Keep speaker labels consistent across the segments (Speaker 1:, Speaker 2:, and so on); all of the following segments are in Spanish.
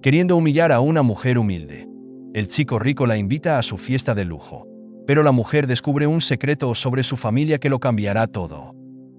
Speaker 1: queriendo humillar a una mujer humilde. El chico rico la invita a su fiesta de lujo, pero la mujer descubre un secreto sobre su familia que lo cambiará todo.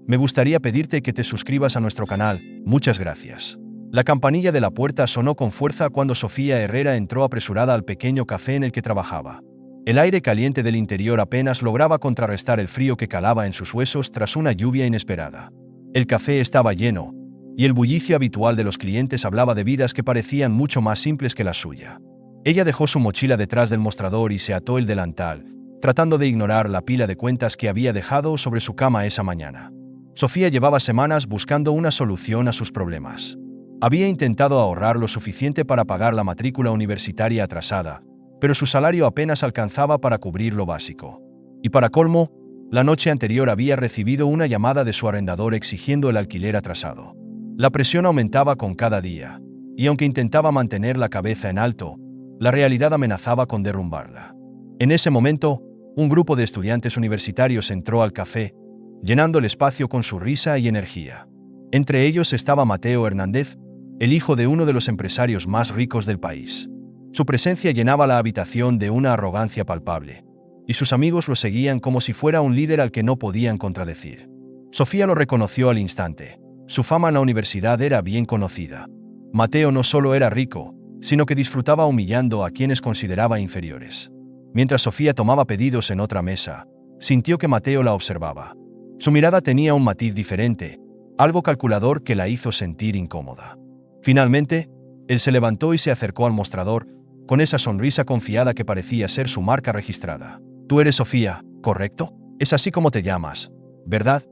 Speaker 1: Me gustaría pedirte que te suscribas a nuestro canal, muchas gracias. La campanilla de la puerta sonó con fuerza cuando Sofía Herrera entró apresurada al pequeño café en el que trabajaba. El aire caliente del interior apenas lograba contrarrestar el frío que calaba en sus huesos tras una lluvia inesperada. El café estaba lleno, y el bullicio habitual de los clientes hablaba de vidas que parecían mucho más simples que la suya. Ella dejó su mochila detrás del mostrador y se ató el delantal, tratando de ignorar la pila de cuentas que había dejado sobre su cama esa mañana. Sofía llevaba semanas buscando una solución a sus problemas. Había intentado ahorrar lo suficiente para pagar la matrícula universitaria atrasada, pero su salario apenas alcanzaba para cubrir lo básico. Y para colmo, la noche anterior había recibido una llamada de su arrendador exigiendo el alquiler atrasado. La presión aumentaba con cada día, y aunque intentaba mantener la cabeza en alto, la realidad amenazaba con derrumbarla. En ese momento, un grupo de estudiantes universitarios entró al café, llenando el espacio con su risa y energía. Entre ellos estaba Mateo Hernández, el hijo de uno de los empresarios más ricos del país. Su presencia llenaba la habitación de una arrogancia palpable, y sus amigos lo seguían como si fuera un líder al que no podían contradecir. Sofía lo reconoció al instante. Su fama en la universidad era bien conocida. Mateo no solo era rico, sino que disfrutaba humillando a quienes consideraba inferiores. Mientras Sofía tomaba pedidos en otra mesa, sintió que Mateo la observaba. Su mirada tenía un matiz diferente, algo calculador que la hizo sentir incómoda. Finalmente, él se levantó y se acercó al mostrador, con esa sonrisa confiada que parecía ser su marca registrada. «Tú eres Sofía, ¿correcto? Es así como te llamas, ¿verdad?»,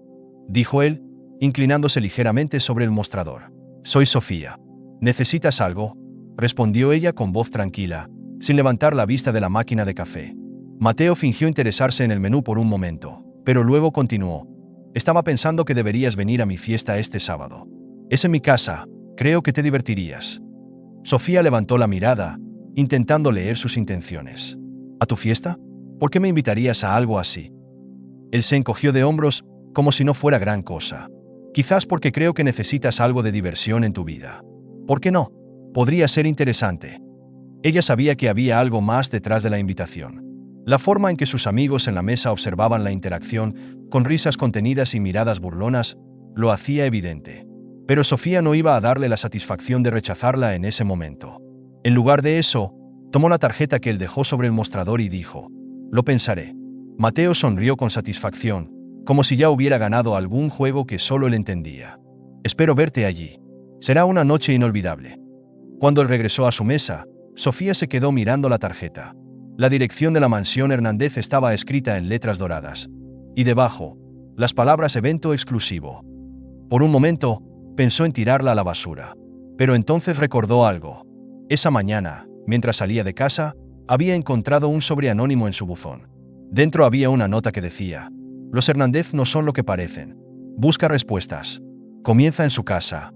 Speaker 1: dijo él, inclinándose ligeramente sobre el mostrador. «Soy Sofía. ¿Necesitas algo?», respondió ella con voz tranquila, sin levantar la vista de la máquina de café. Mateo fingió interesarse en el menú por un momento, pero luego continuó. «Estaba pensando que deberías venir a mi fiesta este sábado. Es en mi casa, creo que te divertirías». Sofía levantó la mirada, intentando leer sus intenciones. «¿A tu fiesta? ¿Por qué me invitarías a algo así?». Él se encogió de hombros, como si no fuera gran cosa. «Quizás porque creo que necesitas algo de diversión en tu vida. ¿Por qué no? Podría ser interesante». Ella sabía que había algo más detrás de la invitación. La forma en que sus amigos en la mesa observaban la interacción, con risas contenidas y miradas burlonas, lo hacía evidente. Pero Sofía no iba a darle la satisfacción de rechazarla en ese momento. En lugar de eso, tomó la tarjeta que él dejó sobre el mostrador y dijo: «Lo pensaré». Mateo sonrió con satisfacción, como si ya hubiera ganado algún juego que solo él entendía. «Espero verte allí. Será una noche inolvidable». Cuando él regresó a su mesa, Sofía se quedó mirando la tarjeta. La dirección de la mansión Hernández estaba escrita en letras doradas, y debajo, las palabras «evento exclusivo». Por un momento, pensó en tirarla a la basura. Pero entonces recordó algo. Esa mañana, mientras salía de casa, había encontrado un sobre anónimo en su buzón. Dentro había una nota que decía: «Los Hernández no son lo que parecen. Busca respuestas. Comienza en su casa».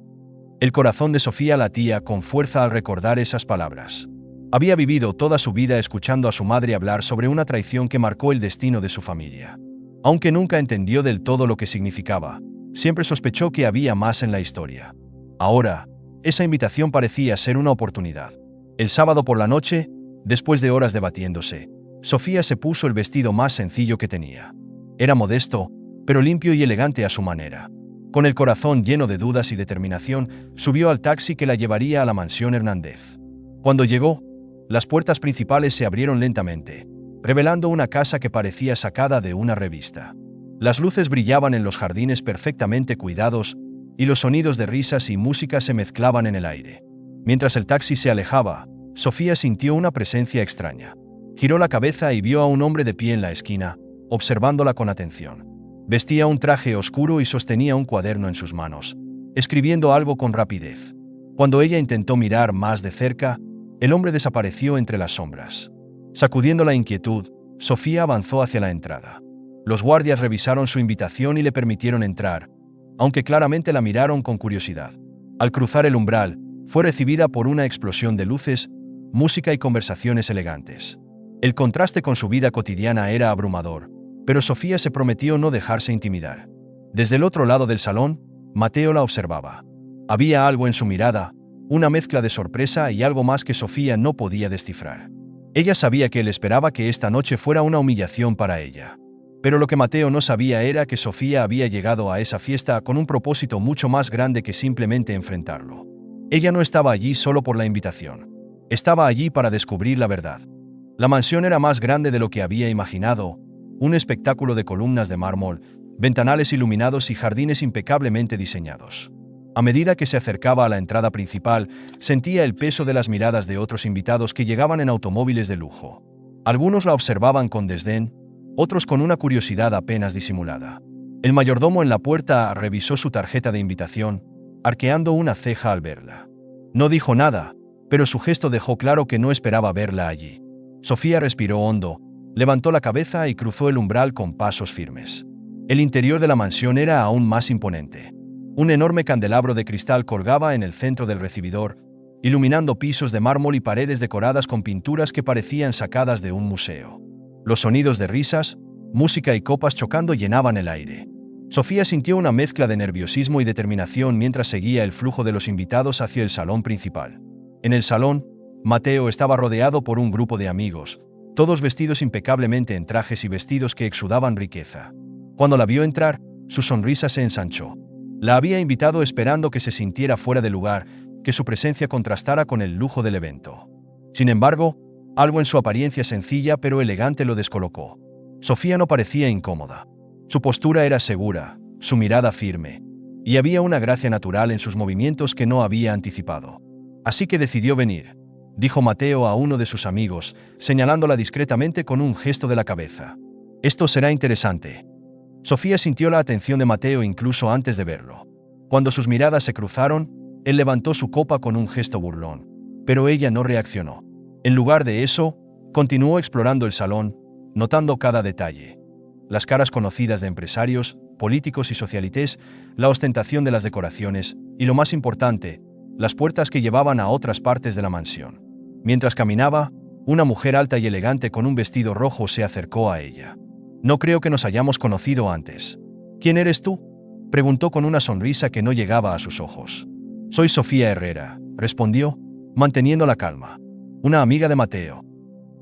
Speaker 1: El corazón de Sofía latía con fuerza al recordar esas palabras. Había vivido toda su vida escuchando a su madre hablar sobre una traición que marcó el destino de su familia. Aunque nunca entendió del todo lo que significaba, siempre sospechó que había más en la historia. Ahora, esa invitación parecía ser una oportunidad. El sábado por la noche, después de horas debatiéndose, Sofía se puso el vestido más sencillo que tenía. Era modesto, pero limpio y elegante a su manera. Con el corazón lleno de dudas y determinación, subió al taxi que la llevaría a la mansión Hernández. Cuando llegó, las puertas principales se abrieron lentamente, revelando una casa que parecía sacada de una revista. Las luces brillaban en los jardines perfectamente cuidados, y los sonidos de risas y música se mezclaban en el aire. Mientras el taxi se alejaba, Sofía sintió una presencia extraña. Giró la cabeza y vio a un hombre de pie en la esquina, observándola con atención. Vestía un traje oscuro y sostenía un cuaderno en sus manos, escribiendo algo con rapidez. Cuando ella intentó mirar más de cerca, el hombre desapareció entre las sombras. Sacudiendo la inquietud, Sofía avanzó hacia la entrada. Los guardias revisaron su invitación y le permitieron entrar, aunque claramente la miraron con curiosidad. Al cruzar el umbral, fue recibida por una explosión de luces, música y conversaciones elegantes. El contraste con su vida cotidiana era abrumador, pero Sofía se prometió no dejarse intimidar. Desde el otro lado del salón, Mateo la observaba. Había algo en su mirada, una mezcla de sorpresa y algo más que Sofía no podía descifrar. Ella sabía que él esperaba que esta noche fuera una humillación para ella. Pero lo que Mateo no sabía era que Sofía había llegado a esa fiesta con un propósito mucho más grande que simplemente enfrentarlo. Ella no estaba allí solo por la invitación. Estaba allí para descubrir la verdad. La mansión era más grande de lo que había imaginado, un espectáculo de columnas de mármol, ventanales iluminados y jardines impecablemente diseñados. A medida que se acercaba a la entrada principal, sentía el peso de las miradas de otros invitados que llegaban en automóviles de lujo. Algunos la observaban con desdén, otros con una curiosidad apenas disimulada. El mayordomo en la puerta revisó su tarjeta de invitación, arqueando una ceja al verla. No dijo nada, pero su gesto dejó claro que no esperaba verla allí. Sofía respiró hondo, levantó la cabeza y cruzó el umbral con pasos firmes. El interior de la mansión era aún más imponente. Un enorme candelabro de cristal colgaba en el centro del recibidor, iluminando pisos de mármol y paredes decoradas con pinturas que parecían sacadas de un museo. Los sonidos de risas, música y copas chocando llenaban el aire. Sofía sintió una mezcla de nerviosismo y determinación mientras seguía el flujo de los invitados hacia el salón principal. En el salón, Mateo estaba rodeado por un grupo de amigos, todos vestidos impecablemente en trajes y vestidos que exudaban riqueza. Cuando la vio entrar, su sonrisa se ensanchó. La había invitado esperando que se sintiera fuera de lugar, que su presencia contrastara con el lujo del evento. Sin embargo, algo en su apariencia sencilla pero elegante lo descolocó. Sofía no parecía incómoda. Su postura era segura, su mirada firme, y había una gracia natural en sus movimientos que no había anticipado. Así que decidió venir, dijo Mateo a uno de sus amigos, señalándola discretamente con un gesto de la cabeza. Esto será interesante. Sofía sintió la atención de Mateo incluso antes de verlo. Cuando sus miradas se cruzaron, él levantó su copa con un gesto burlón, pero ella no reaccionó. En lugar de eso, continuó explorando el salón, notando cada detalle. Las caras conocidas de empresarios, políticos y socialites, la ostentación de las decoraciones y, lo más importante, las puertas que llevaban a otras partes de la mansión. Mientras caminaba, una mujer alta y elegante con un vestido rojo se acercó a ella. «No creo que nos hayamos conocido antes». «¿Quién eres tú?», preguntó con una sonrisa que no llegaba a sus ojos. «Soy Sofía Herrera», respondió, manteniendo la calma. «Una amiga de Mateo».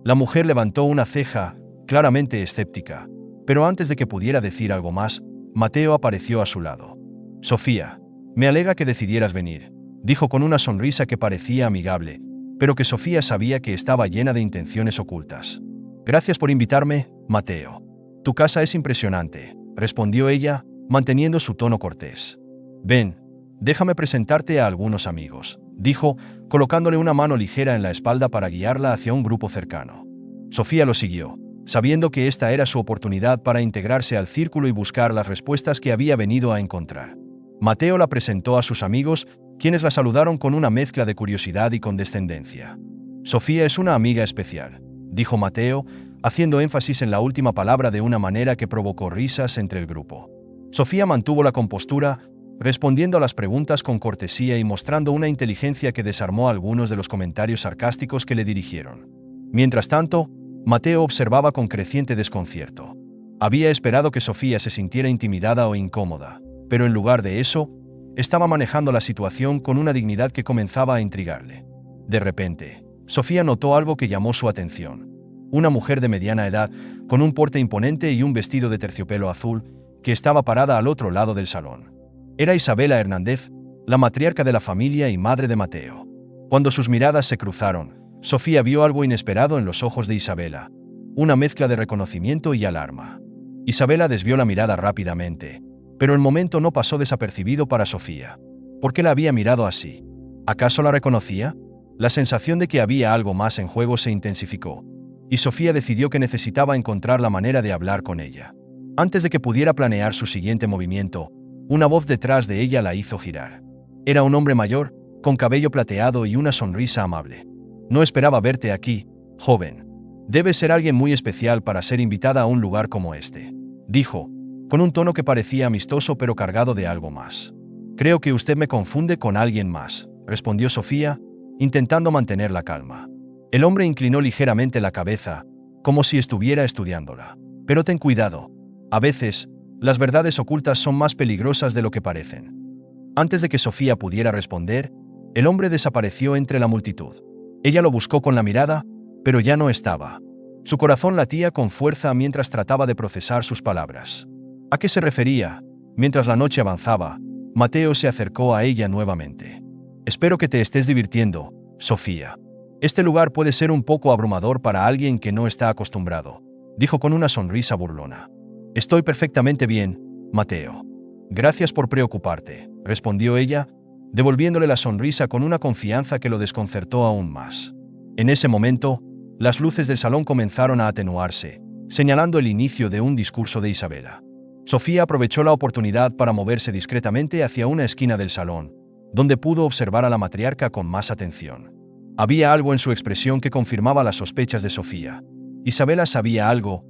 Speaker 1: La mujer levantó una ceja, claramente escéptica, pero antes de que pudiera decir algo más, Mateo apareció a su lado. «Sofía, me alegra que decidieras venir», dijo con una sonrisa que parecía amigable, pero que Sofía sabía que estaba llena de intenciones ocultas. «Gracias por invitarme, Mateo. Tu casa es impresionante», respondió ella, manteniendo su tono cortés. «Ven, déjame presentarte a algunos amigos», dijo, colocándole una mano ligera en la espalda para guiarla hacia un grupo cercano. Sofía lo siguió, sabiendo que esta era su oportunidad para integrarse al círculo y buscar las respuestas que había venido a encontrar. Mateo la presentó a sus amigos, quienes la saludaron con una mezcla de curiosidad y condescendencia. «Sofía es una amiga especial», dijo Mateo, haciendo énfasis en la última palabra de una manera que provocó risas entre el grupo. Sofía mantuvo la compostura, respondiendo a las preguntas con cortesía y mostrando una inteligencia que desarmó algunos de los comentarios sarcásticos que le dirigieron. Mientras tanto, Mateo observaba con creciente desconcierto. Había esperado que Sofía se sintiera intimidada o incómoda, pero en lugar de eso, estaba manejando la situación con una dignidad que comenzaba a intrigarle. De repente, Sofía notó algo que llamó su atención. Una mujer de mediana edad, con un porte imponente y un vestido de terciopelo azul, que estaba parada al otro lado del salón. Era Isabela Hernández, la matriarca de la familia y madre de Mateo. Cuando sus miradas se cruzaron, Sofía vio algo inesperado en los ojos de Isabela, una mezcla de reconocimiento y alarma. Isabela desvió la mirada rápidamente, pero el momento no pasó desapercibido para Sofía. ¿Por qué la había mirado así? ¿Acaso la reconocía? La sensación de que había algo más en juego se intensificó, y Sofía decidió que necesitaba encontrar la manera de hablar con ella. Antes de que pudiera planear su siguiente movimiento, una voz detrás de ella la hizo girar. Era un hombre mayor, con cabello plateado y una sonrisa amable. «No esperaba verte aquí, joven. Debes ser alguien muy especial para ser invitada a un lugar como este», dijo, con un tono que parecía amistoso pero cargado de algo más. «Creo que usted me confunde con alguien más», respondió Sofía, intentando mantener la calma. El hombre inclinó ligeramente la cabeza, como si estuviera estudiándola. «Pero ten cuidado. A veces, las verdades ocultas son más peligrosas de lo que parecen». Antes de que Sofía pudiera responder, El hombre desapareció entre la multitud. Ella lo buscó con la mirada, pero ya no estaba. Su corazón latía con fuerza mientras trataba de procesar sus palabras. ¿A qué se refería? Mientras la noche avanzaba, Mateo se acercó a ella nuevamente. Espero que te estés divirtiendo, Sofía. Este lugar puede ser un poco abrumador para alguien que no está acostumbrado, dijo con una sonrisa burlona. Estoy perfectamente bien, Mateo. Gracias por preocuparte, respondió ella, devolviéndole la sonrisa con una confianza que lo desconcertó aún más. En ese momento, las luces del salón comenzaron a atenuarse, señalando el inicio de un discurso de Isabela. Sofía aprovechó la oportunidad para moverse discretamente hacia una esquina del salón, donde pudo observar a la matriarca con más atención. Había algo en su expresión que confirmaba las sospechas de Sofía. Isabela sabía algo,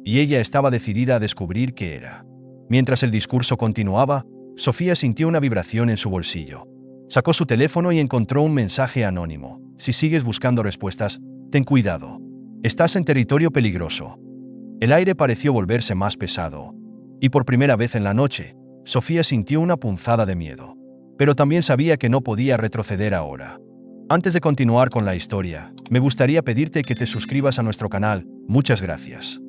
Speaker 1: y ella estaba decidida a descubrir qué era. Mientras el discurso continuaba, Sofía sintió una vibración en su bolsillo. Sacó su teléfono y encontró un mensaje anónimo. Si sigues buscando respuestas, ten cuidado. Estás en territorio peligroso. El aire pareció volverse más pesado, y por primera vez en la noche, Sofía sintió una punzada de miedo. Pero también sabía que no podía retroceder ahora. Antes de continuar con la historia, me gustaría pedirte que te suscribas a nuestro canal. Muchas gracias.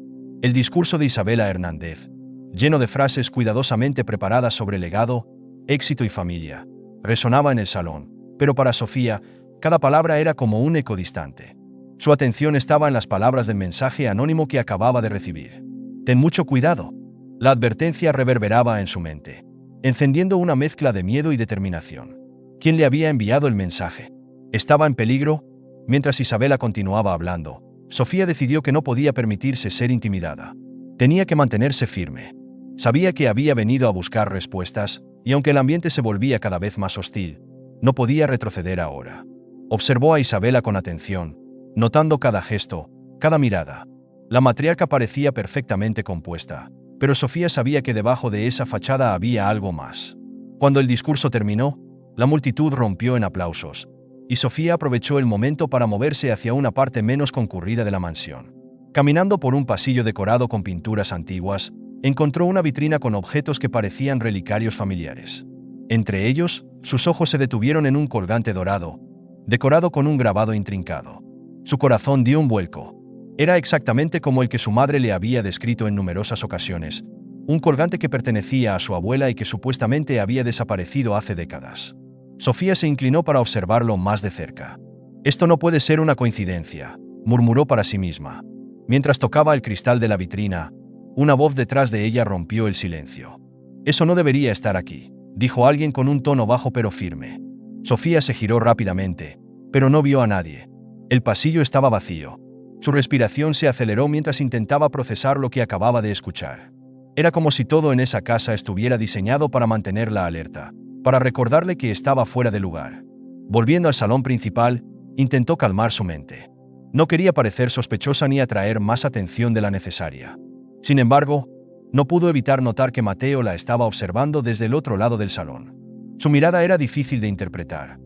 Speaker 1: El discurso de Isabela Hernández, lleno de frases cuidadosamente preparadas sobre legado, éxito y familia, resonaba en el salón, pero para Sofía, cada palabra era como un eco distante. Su atención estaba en las palabras del mensaje anónimo que acababa de recibir. Ten mucho cuidado. La advertencia reverberaba en su mente, encendiendo una mezcla de miedo y determinación. ¿Quién le había enviado el mensaje? ¿Estaba en peligro? Mientras Isabela continuaba hablando, Sofía decidió que no podía permitirse ser intimidada. Tenía que mantenerse firme. Sabía que había venido a buscar respuestas, y aunque el ambiente se volvía cada vez más hostil, no podía retroceder ahora. Observó a Isabela con atención, notando cada gesto, cada mirada. La matriarca parecía perfectamente compuesta, pero Sofía sabía que debajo de esa fachada había algo más. Cuando el discurso terminó, la multitud rompió en aplausos, y Sofía aprovechó el momento para moverse hacia una parte menos concurrida de la mansión. Caminando por un pasillo decorado con pinturas antiguas, encontró una vitrina con objetos que parecían relicarios familiares. Entre ellos, sus ojos se detuvieron en un colgante dorado, decorado con un grabado intrincado. Su corazón dio un vuelco. Era exactamente como el que su madre le había descrito en numerosas ocasiones, un colgante que pertenecía a su abuela y que supuestamente había desaparecido hace décadas. Sofía se inclinó para observarlo más de cerca. Esto no puede ser una coincidencia, murmuró para sí misma. Mientras tocaba el cristal de la vitrina, una voz detrás de ella rompió el silencio. Eso no debería estar aquí, dijo alguien con un tono bajo pero firme. Sofía se giró rápidamente, pero no vio a nadie. El pasillo estaba vacío. Su respiración se aceleró mientras intentaba procesar lo que acababa de escuchar. Era como si todo en esa casa estuviera diseñado para mantenerla alerta, para recordarle que estaba fuera de lugar. Volviendo al salón principal, intentó calmar su mente. No quería parecer sospechosa ni atraer más atención de la necesaria. Sin embargo, no pudo evitar notar que Mateo la estaba observando desde el otro lado del salón. Su mirada era difícil de interpretar.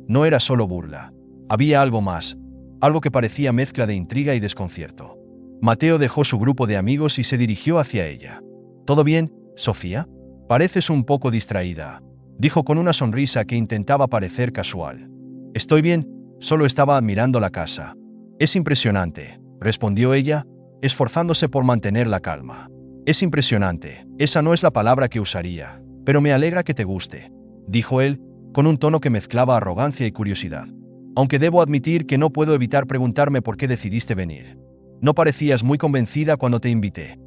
Speaker 1: No era solo burla. Había algo más, algo que parecía mezcla de intriga y desconcierto. Mateo dejó su grupo de amigos y se dirigió hacia ella. ¿Todo bien, Sofía? Pareces un poco distraída, dijo con una sonrisa que intentaba parecer casual. Estoy bien, solo estaba admirando la casa. Es impresionante, respondió ella, esforzándose por mantener la calma. Es impresionante, esa no es la palabra que usaría, pero me alegra que te guste, dijo él, con un tono que mezclaba arrogancia y curiosidad. Aunque debo admitir que no puedo evitar preguntarme por qué decidiste venir. No parecías muy convencida cuando te invité.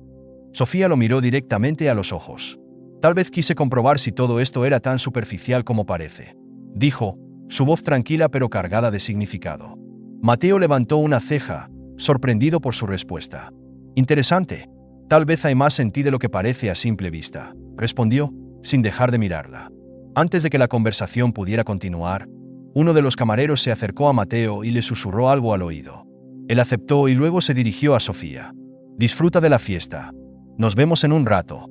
Speaker 1: Sofía lo miró directamente a los ojos. Tal vez quise comprobar si todo esto era tan superficial como parece, dijo, su voz tranquila pero cargada de significado. Mateo levantó una ceja, sorprendido por su respuesta. Interesante. Tal vez hay más en ti de lo que parece a simple vista, respondió, sin dejar de mirarla. Antes de que la conversación pudiera continuar, uno de los camareros se acercó a Mateo y le susurró algo al oído. Él aceptó y luego se dirigió a Sofía. Disfruta de la fiesta. Nos vemos en un rato.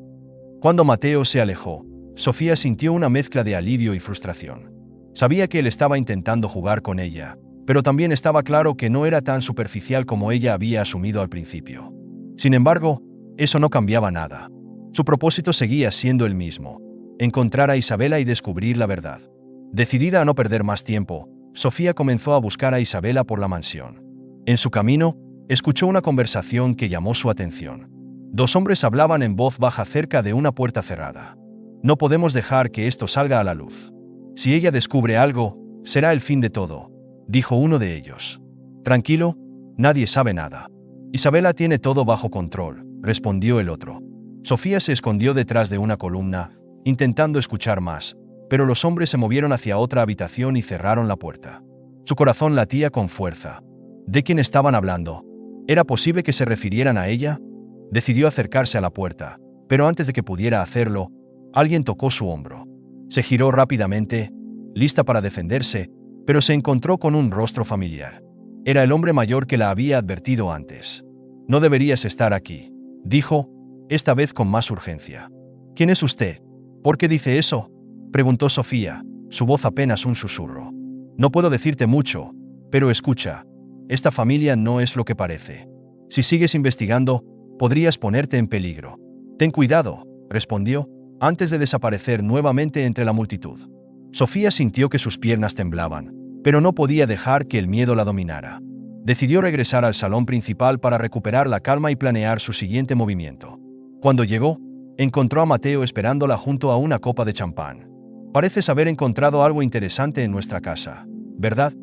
Speaker 1: Cuando Mateo se alejó, Sofía sintió una mezcla de alivio y frustración. Sabía que él estaba intentando jugar con ella, pero también estaba claro que no era tan superficial como ella había asumido al principio. Sin embargo, eso no cambiaba nada. Su propósito seguía siendo el mismo: encontrar a Isabela y descubrir la verdad. Decidida a no perder más tiempo, Sofía comenzó a buscar a Isabela por la mansión. En su camino, escuchó una conversación que llamó su atención. Dos hombres hablaban en voz baja cerca de una puerta cerrada. No podemos dejar que esto salga a la luz. Si ella descubre algo, será el fin de todo, dijo uno de ellos. Tranquilo, nadie sabe nada. Isabela tiene todo bajo control, respondió el otro. Sofía se escondió detrás de una columna, intentando escuchar más, pero los hombres se movieron hacia otra habitación y cerraron la puerta. Su corazón latía con fuerza. ¿De quién estaban hablando? ¿Era posible que se refirieran a ella? Decidió acercarse a la puerta, pero antes de que pudiera hacerlo, alguien tocó su hombro. Se giró rápidamente, lista para defenderse, pero se encontró con un rostro familiar. Era el hombre mayor que la había advertido antes. No deberías estar aquí, dijo, esta vez con más urgencia. ¿Quién es usted? ¿Por qué dice eso?, preguntó Sofía, su voz apenas un susurro. No puedo decirte mucho, pero escucha, esta familia no es lo que parece. Si sigues investigando, podrías ponerte en peligro. Ten cuidado, respondió, antes de desaparecer nuevamente entre la multitud. Sofía sintió que sus piernas temblaban, pero no podía dejar que el miedo la dominara. Decidió regresar al salón principal para recuperar la calma y planear su siguiente movimiento. Cuando llegó, encontró a Mateo esperándola junto a una copa de champán. Pareces haber encontrado algo interesante en nuestra casa, ¿verdad?,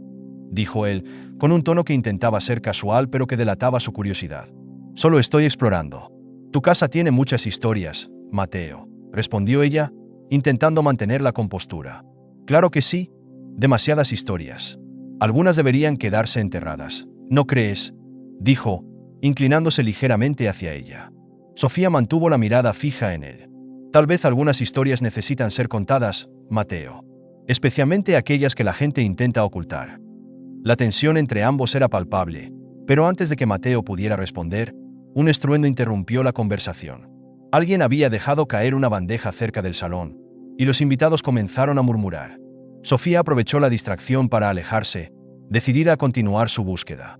Speaker 1: dijo él, con un tono que intentaba ser casual pero que delataba su curiosidad. Solo estoy explorando. Tu casa tiene muchas historias, Mateo, respondió ella, intentando mantener la compostura. Claro que sí, demasiadas historias. Algunas deberían quedarse enterradas, ¿no crees?, dijo, inclinándose ligeramente hacia ella. Sofía mantuvo la mirada fija en él. Tal vez algunas historias necesitan ser contadas, Mateo, especialmente aquellas que la gente intenta ocultar. La tensión entre ambos era palpable, pero antes de que Mateo pudiera responder, un estruendo interrumpió la conversación. Alguien había dejado caer una bandeja cerca del salón, y los invitados comenzaron a murmurar. Sofía aprovechó la distracción para alejarse, decidida a continuar su búsqueda.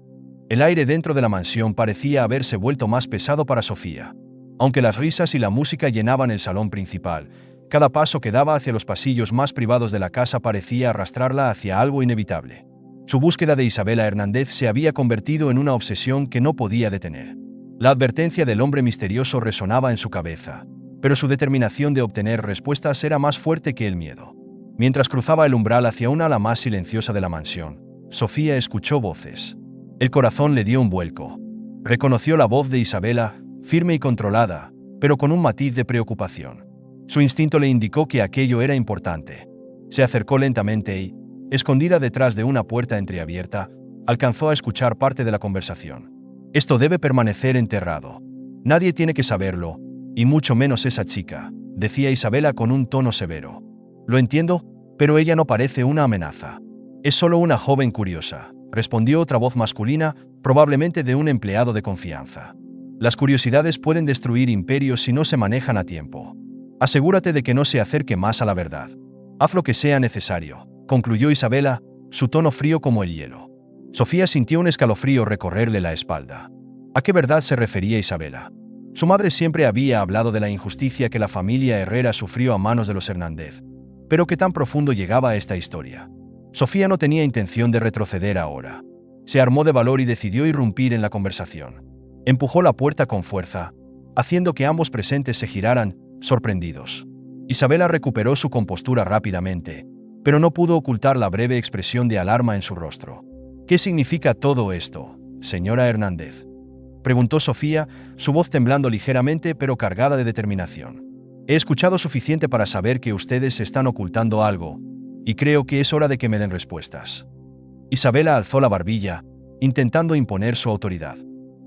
Speaker 1: El aire dentro de la mansión parecía haberse vuelto más pesado para Sofía. Aunque las risas y la música llenaban el salón principal, cada paso que daba hacia los pasillos más privados de la casa parecía arrastrarla hacia algo inevitable. Su búsqueda de Isabela Hernández se había convertido en una obsesión que no podía detener. La advertencia del hombre misterioso resonaba en su cabeza, pero su determinación de obtener respuestas era más fuerte que el miedo. Mientras cruzaba el umbral hacia una ala más silenciosa de la mansión, Sofía escuchó voces. El corazón le dio un vuelco. Reconoció la voz de Isabela, firme y controlada, pero con un matiz de preocupación. Su instinto le indicó que aquello era importante. Se acercó lentamente y, escondida detrás de una puerta entreabierta, alcanzó a escuchar parte de la conversación. Esto debe permanecer enterrado. Nadie tiene que saberlo, y mucho menos esa chica, decía Isabela con un tono severo. Lo entiendo, pero ella no parece una amenaza. Es solo una joven curiosa, respondió otra voz masculina, probablemente de un empleado de confianza. Las curiosidades pueden destruir imperios si no se manejan a tiempo. Asegúrate de que no se acerque más a la verdad. Haz lo que sea necesario, concluyó Isabela, su tono frío como el hielo. Sofía sintió un escalofrío recorrerle la espalda. ¿A qué verdad se refería Isabela? Su madre siempre había hablado de la injusticia que la familia Herrera sufrió a manos de los Hernández. Pero ¿qué tan profundo llegaba esta historia? Sofía no tenía intención de retroceder ahora. Se armó de valor y decidió irrumpir en la conversación. Empujó la puerta con fuerza, haciendo que ambos presentes se giraran, sorprendidos. Isabela recuperó su compostura rápidamente, pero no pudo ocultar la breve expresión de alarma en su rostro. ¿Qué significa todo esto, señora Hernández?, preguntó Sofía, su voz temblando ligeramente pero cargada de determinación. He escuchado suficiente para saber que ustedes están ocultando algo, y creo que es hora de que me den respuestas. Isabela alzó la barbilla, intentando imponer su autoridad.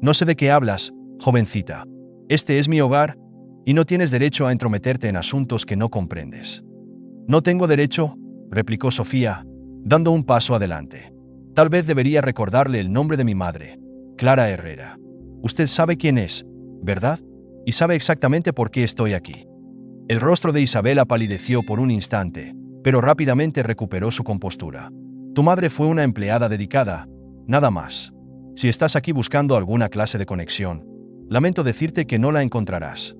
Speaker 1: No sé de qué hablas, jovencita. Este es mi hogar, y no tienes derecho a entrometerte en asuntos que no comprendes. No tengo derecho, replicó Sofía, dando un paso adelante. Tal vez debería recordarle el nombre de mi madre, Clara Herrera. Usted sabe quién es, ¿verdad? Y sabe exactamente por qué estoy aquí. El rostro de Isabela palideció por un instante, pero rápidamente recuperó su compostura. Tu madre fue una empleada dedicada, nada más. Si estás aquí buscando alguna clase de conexión, lamento decirte que no la encontrarás.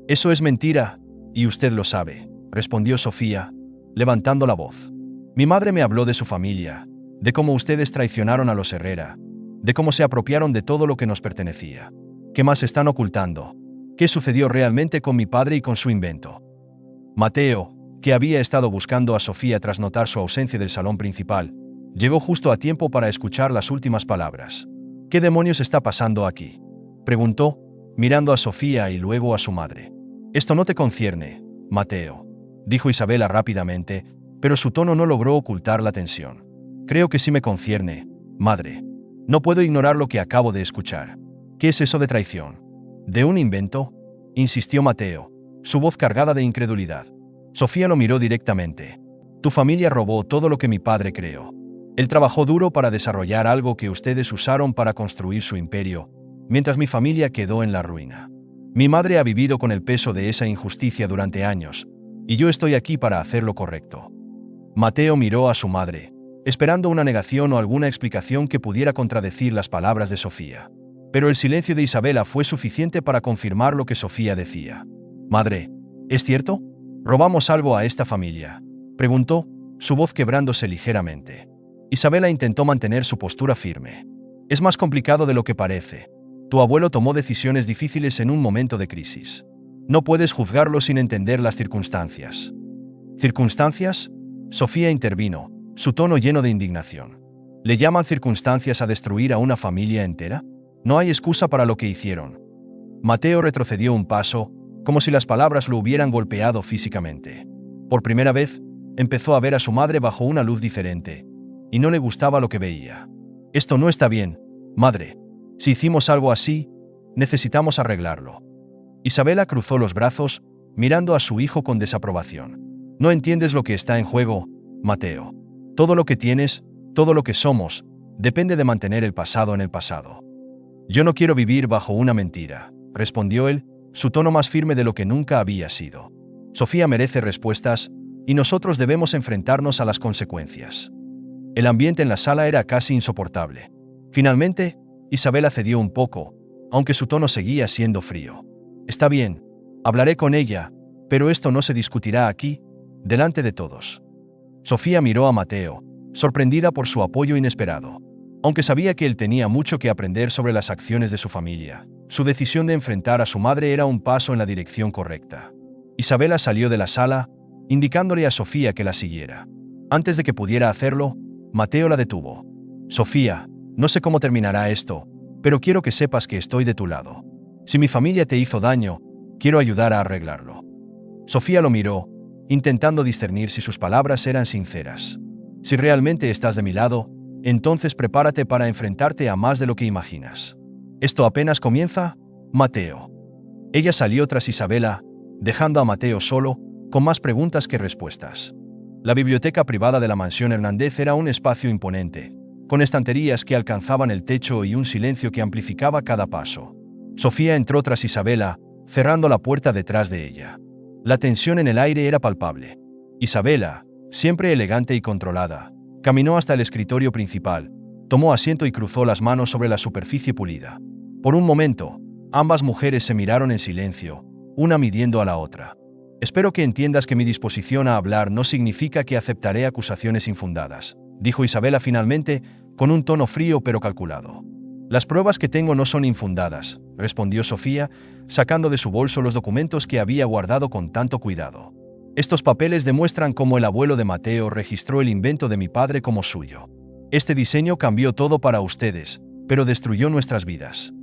Speaker 1: Eso es mentira, y usted lo sabe, respondió Sofía, levantando la voz. Mi madre me habló de su familia, de cómo ustedes traicionaron a los Herrera, de cómo se apropiaron de todo lo que nos pertenecía. ¿Qué más están ocultando? ¿Qué sucedió realmente con mi padre y con su invento? Mateo, que había estado buscando a Sofía tras notar su ausencia del salón principal, llegó justo a tiempo para escuchar las últimas palabras. ¿Qué demonios está pasando aquí?, preguntó, mirando a Sofía y luego a su madre. Esto no te concierne, Mateo, dijo Isabela rápidamente, pero su tono no logró ocultar la tensión. Creo que sí me concierne, madre. No puedo ignorar lo que acabo de escuchar. ¿Qué es eso de traición? ¿De un invento?, insistió Mateo, su voz cargada de incredulidad. Sofía lo miró directamente. Tu familia robó todo lo que mi padre creó. Él trabajó duro para desarrollar algo que ustedes usaron para construir su imperio, mientras mi familia quedó en la ruina. Mi madre ha vivido con el peso de esa injusticia durante años, y yo estoy aquí para hacer lo correcto. Mateo miró a su madre, esperando una negación o alguna explicación que pudiera contradecir las palabras de Sofía. Pero el silencio de Isabela fue suficiente para confirmar lo que Sofía decía. Madre, ¿es cierto? ¿Robamos algo a esta familia?, preguntó, su voz quebrándose ligeramente. Isabela intentó mantener su postura firme. Es más complicado de lo que parece. Tu abuelo tomó decisiones difíciles en un momento de crisis. No puedes juzgarlo sin entender las circunstancias. ¿Circunstancias? Sofía intervino, su tono lleno de indignación. ¿Le llaman circunstancias a destruir a una familia entera? No hay excusa para lo que hicieron. Mateo retrocedió un paso, como si las palabras lo hubieran golpeado físicamente. Por primera vez, empezó a ver a su madre bajo una luz diferente, y no le gustaba lo que veía. Esto no está bien, madre. Si hicimos algo así, necesitamos arreglarlo. Isabela cruzó los brazos, mirando a su hijo con desaprobación. No entiendes lo que está en juego, Mateo. Todo lo que tienes, todo lo que somos, depende de mantener el pasado en el pasado. Yo no quiero vivir bajo una mentira, respondió él, su tono más firme de lo que nunca había sido. Sofía merece respuestas, y nosotros debemos enfrentarnos a las consecuencias. El ambiente en la sala era casi insoportable. Finalmente, Isabela cedió un poco, aunque su tono seguía siendo frío. Está bien, hablaré con ella, pero esto no se discutirá aquí, delante de todos. Sofía miró a Mateo, sorprendida por su apoyo inesperado. Aunque sabía que él tenía mucho que aprender sobre las acciones de su familia, su decisión de enfrentar a su madre era un paso en la dirección correcta. Isabela salió de la sala, indicándole a Sofía que la siguiera. Antes de que pudiera hacerlo, Mateo la detuvo. Sofía, no sé cómo terminará esto, pero quiero que sepas que estoy de tu lado. Si mi familia te hizo daño, quiero ayudar a arreglarlo. Sofía lo miró, intentando discernir si sus palabras eran sinceras. Si realmente estás de mi lado, entonces prepárate para enfrentarte a más de lo que imaginas. ¿Esto apenas comienza, Mateo? Ella salió tras Isabela, dejando a Mateo solo, con más preguntas que respuestas. La biblioteca privada de la mansión Hernández era un espacio imponente, con estanterías que alcanzaban el techo y un silencio que amplificaba cada paso. Sofía entró tras Isabela, cerrando la puerta detrás de ella. La tensión en el aire era palpable. Isabela, siempre elegante y controlada, caminó hasta el escritorio principal, tomó asiento y cruzó las manos sobre la superficie pulida. Por un momento, ambas mujeres se miraron en silencio, una midiendo a la otra. Espero que entiendas que mi disposición a hablar no significa que aceptaré acusaciones infundadas, dijo Isabela finalmente, con un tono frío pero calculado. Las pruebas que tengo no son infundadas, respondió Sofía, sacando de su bolso los documentos que había guardado con tanto cuidado. Estos papeles demuestran cómo el abuelo de Mateo registró el invento de mi padre como suyo. Este diseño cambió todo para ustedes, pero destruyó nuestras vidas.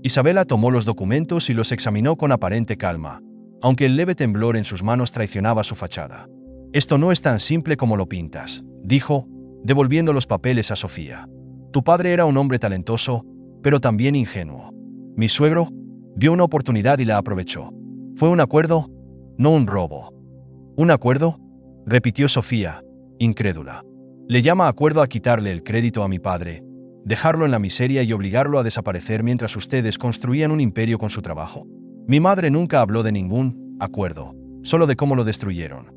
Speaker 1: Isabela tomó los documentos y los examinó con aparente calma, aunque el leve temblor en sus manos traicionaba su fachada. Esto no es tan simple como lo pintas, dijo, devolviendo los papeles a Sofía. Tu padre era un hombre talentoso, pero también ingenuo. Mi suegro vio una oportunidad y la aprovechó. Fue un acuerdo, no un robo. ¿Un acuerdo?, repitió Sofía, incrédula. ¿Le llama acuerdo a quitarle el crédito a mi padre, dejarlo en la miseria y obligarlo a desaparecer mientras ustedes construían un imperio con su trabajo? Mi madre nunca habló de ningún acuerdo, solo de cómo lo destruyeron.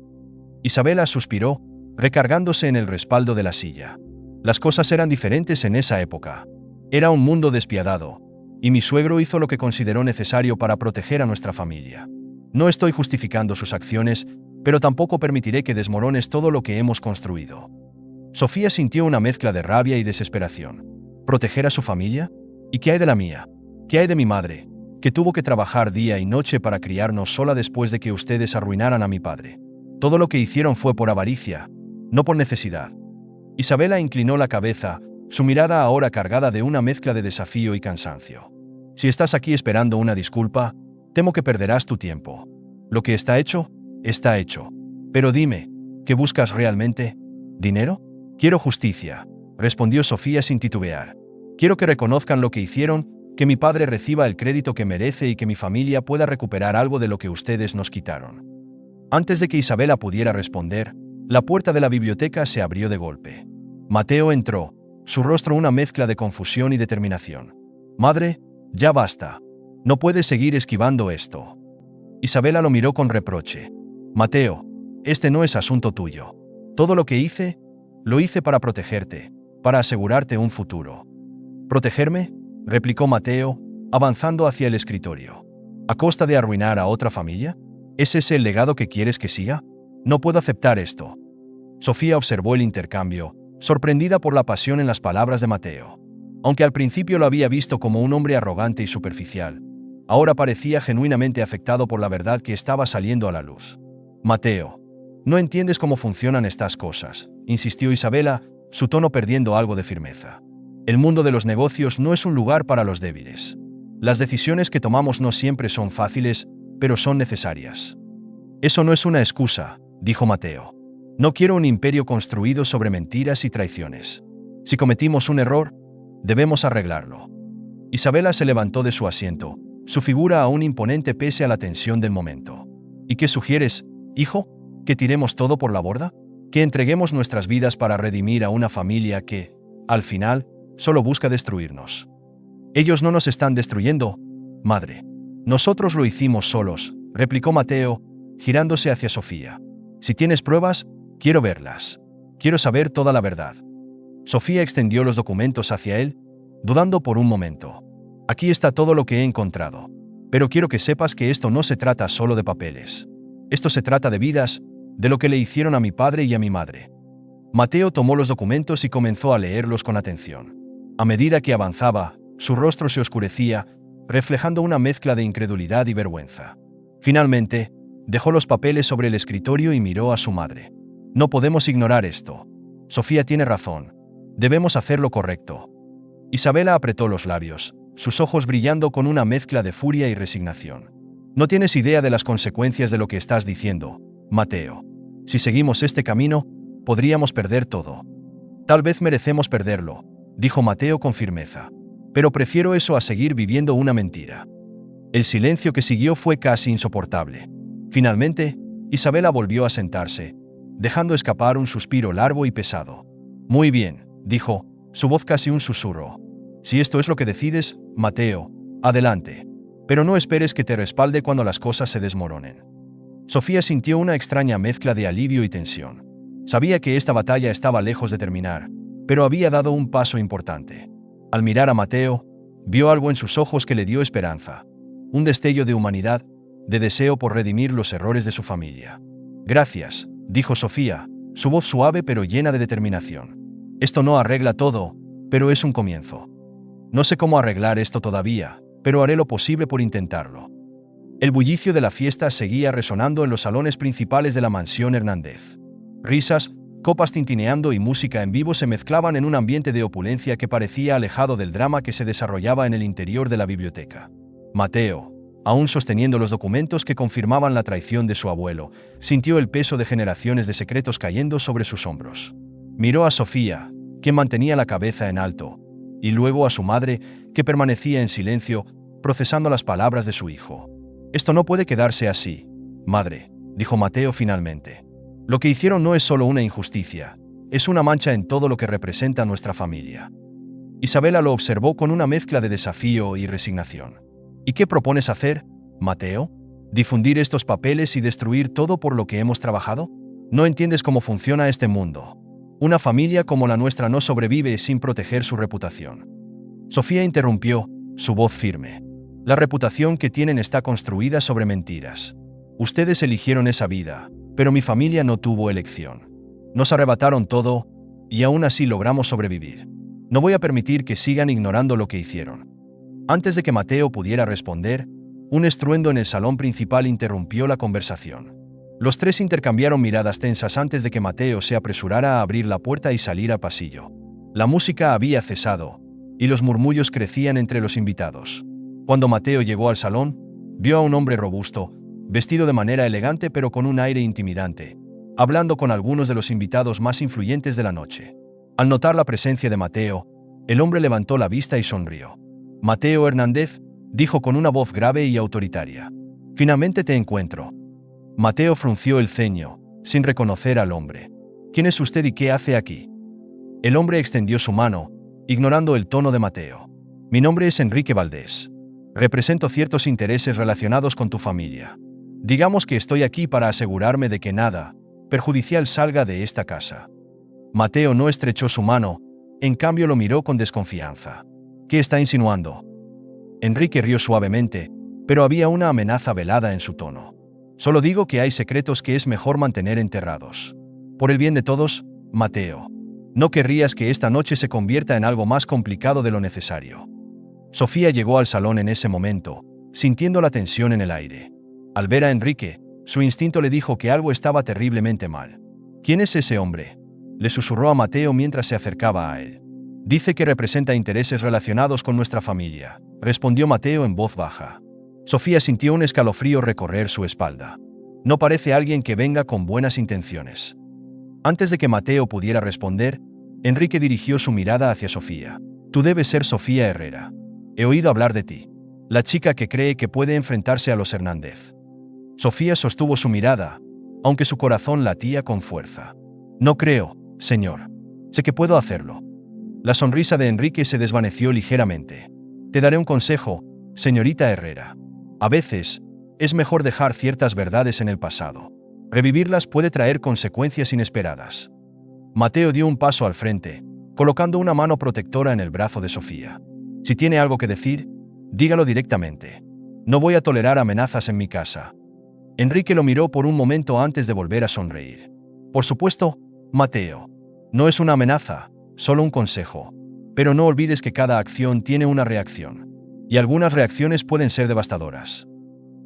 Speaker 1: Isabela suspiró, recargándose en el respaldo de la silla. Las cosas eran diferentes en esa época. Era un mundo despiadado, y mi suegro hizo lo que consideró necesario para proteger a nuestra familia. No estoy justificando sus acciones, pero tampoco permitiré que desmorones todo lo que hemos construido. Sofía sintió una mezcla de rabia y desesperación. ¿Proteger a su familia? ¿Y qué hay de la mía? ¿Qué hay de mi madre, que tuvo que trabajar día y noche para criarnos sola después de que ustedes arruinaran a mi padre? Todo lo que hicieron fue por avaricia, no por necesidad. Isabela inclinó la cabeza, su mirada ahora cargada de una mezcla de desafío y cansancio. Si estás aquí esperando una disculpa, temo que perderás tu tiempo. Lo que está hecho, está hecho. Pero dime, ¿qué buscas realmente? ¿Dinero? Quiero justicia, respondió Sofía sin titubear. Quiero que reconozcan lo que hicieron, que mi padre reciba el crédito que merece y que mi familia pueda recuperar algo de lo que ustedes nos quitaron. Antes de que Isabela pudiera responder, la puerta de la biblioteca se abrió de golpe. Mateo entró, su rostro una mezcla de confusión y determinación. Madre, ya basta. No puedes seguir esquivando esto. Isabela lo miró con reproche. Mateo, este no es asunto tuyo. Todo lo que hice, lo hice para protegerte, para asegurarte un futuro. ¿Protegerme?, replicó Mateo, avanzando hacia el escritorio. ¿A costa de arruinar a otra familia? ¿Es ese el legado que quieres que siga? No puedo aceptar esto. Sofía observó el intercambio, sorprendida por la pasión en las palabras de Mateo. Aunque al principio lo había visto como un hombre arrogante y superficial, ahora parecía genuinamente afectado por la verdad que estaba saliendo a la luz. Mateo, no entiendes cómo funcionan estas cosas, insistió Isabela, su tono perdiendo algo de firmeza. El mundo de los negocios no es un lugar para los débiles. Las decisiones que tomamos no siempre son fáciles, pero son necesarias. Eso no es una excusa, dijo Mateo. No quiero un imperio construido sobre mentiras y traiciones. Si cometimos un error, debemos arreglarlo. Isabela se levantó de su asiento, su figura aún imponente pese a la tensión del momento. ¿Y qué sugieres, hijo? ¿Que tiremos todo por la borda? ¿Que entreguemos nuestras vidas para redimir a una familia que, al final, solo busca destruirnos? Ellos no nos están destruyendo, madre. Nosotros lo hicimos solos, replicó Mateo, girándose hacia Sofía. Si tienes pruebas, quiero verlas. Quiero saber toda la verdad. Sofía extendió los documentos hacia él, dudando por un momento. Aquí está todo lo que he encontrado. Pero quiero que sepas que esto no se trata solo de papeles. Esto se trata de vidas, de lo que le hicieron a mi padre y a mi madre. Mateo tomó los documentos y comenzó a leerlos con atención. A medida que avanzaba, su rostro se oscurecía, reflejando una mezcla de incredulidad y vergüenza. Finalmente, dejó los papeles sobre el escritorio y miró a su madre. No podemos ignorar esto. Sofía tiene razón. Debemos hacer lo correcto. Isabela apretó los labios, sus ojos brillando con una mezcla de furia y resignación. No tienes idea de las consecuencias de lo que estás diciendo, Mateo. Si seguimos este camino, podríamos perder todo. Tal vez merecemos perderlo, dijo Mateo con firmeza. Pero prefiero eso a seguir viviendo una mentira. El silencio que siguió fue casi insoportable. Finalmente, Isabela volvió a sentarse, dejando escapar un suspiro largo y pesado. Muy bien, dijo, su voz casi un susurro. Si esto es lo que decides, Mateo, adelante. Pero no esperes que te respalde cuando las cosas se desmoronen. Sofía sintió una extraña mezcla de alivio y tensión. Sabía que esta batalla estaba lejos de terminar, pero había dado un paso importante. Al mirar a Mateo, vio algo en sus ojos que le dio esperanza. Un destello de humanidad, de deseo por redimir los errores de su familia. Gracias, dijo Sofía, su voz suave pero llena de determinación. Esto no arregla todo, pero es un comienzo. No sé cómo arreglar esto todavía, pero haré lo posible por intentarlo. El bullicio de la fiesta seguía resonando en los salones principales de la mansión Hernández. Risas, copas tintineando y música en vivo se mezclaban en un ambiente de opulencia que parecía alejado del drama que se desarrollaba en el interior de la biblioteca. Mateo, aún sosteniendo los documentos que confirmaban la traición de su abuelo, sintió el peso de generaciones de secretos cayendo sobre sus hombros. Miró a Sofía, que mantenía la cabeza en alto, y luego a su madre, que permanecía en silencio, procesando las palabras de su hijo. Esto no puede quedarse así, madre, dijo Mateo finalmente. Lo que hicieron no es solo una injusticia, es una mancha en todo lo que representa nuestra familia. Isabela lo observó con una mezcla de desafío y resignación. ¿Y qué propones hacer, Mateo? ¿Difundir estos papeles y destruir todo por lo que hemos trabajado? No entiendes cómo funciona este mundo. Una familia como la nuestra no sobrevive sin proteger su reputación. Sofía interrumpió, su voz firme. La reputación que tienen está construida sobre mentiras. Ustedes eligieron esa vida, pero mi familia no tuvo elección. Nos arrebataron todo, Y aún así logramos sobrevivir. No voy a permitir que sigan ignorando lo que hicieron. Antes de que Mateo pudiera responder, un estruendo en el salón principal interrumpió la conversación. Los tres intercambiaron miradas tensas antes de que Mateo se apresurara a abrir la puerta y salir al pasillo. La música había cesado, y los murmullos crecían entre los invitados. Cuando Mateo llegó al salón, vio a un hombre robusto, vestido de manera elegante pero con un aire intimidante, hablando con algunos de los invitados más influyentes de la noche. Al notar la presencia de Mateo, el hombre levantó la vista y sonrió. «Mateo Hernández», dijo con una voz grave y autoritaria. «Finalmente te encuentro». Mateo frunció el ceño, sin reconocer al hombre. «¿Quién es usted y qué hace aquí?». El hombre extendió su mano, ignorando el tono de Mateo. «Mi nombre es Enrique Valdés. Represento ciertos intereses relacionados con tu familia. Digamos que estoy aquí para asegurarme de que nada perjudicial salga de esta casa». Mateo no estrechó su mano, en cambio lo miró con desconfianza. «¿Qué está insinuando?». Enrique rió suavemente, pero había una amenaza velada en su tono. «Solo digo que hay secretos que es mejor mantener enterrados. Por el bien de todos, Mateo. No querrías que esta noche se convierta en algo más complicado de lo necesario». Sofía llegó al salón en ese momento, sintiendo la tensión en el aire. Al ver a Enrique, su instinto le dijo que algo estaba terriblemente mal. «¿Quién es ese hombre?», le susurró a Mateo mientras se acercaba a él. «Dice que representa intereses relacionados con nuestra familia», respondió Mateo en voz baja. Sofía sintió un escalofrío recorrer su espalda. No parece alguien que venga con buenas intenciones. Antes de que Mateo pudiera responder, Enrique dirigió su mirada hacia Sofía. «Tú debes ser Sofía Herrera. He oído hablar de ti. La chica que cree que puede enfrentarse a los Hernández». Sofía sostuvo su mirada, aunque su corazón latía con fuerza. «No creo, señor. Sé que puedo hacerlo». La sonrisa de Enrique se desvaneció ligeramente. «Te daré un consejo, señorita Herrera. A veces, es mejor dejar ciertas verdades en el pasado. Revivirlas puede traer consecuencias inesperadas». Mateo dio un paso al frente, colocando una mano protectora en el brazo de Sofía. «Si tiene algo que decir, dígalo directamente. No voy a tolerar amenazas en mi casa». Enrique lo miró por un momento antes de volver a sonreír. «Por supuesto, Mateo. No es una amenaza, solo un consejo. Pero no olvides que cada acción tiene una reacción. Y algunas reacciones pueden ser devastadoras».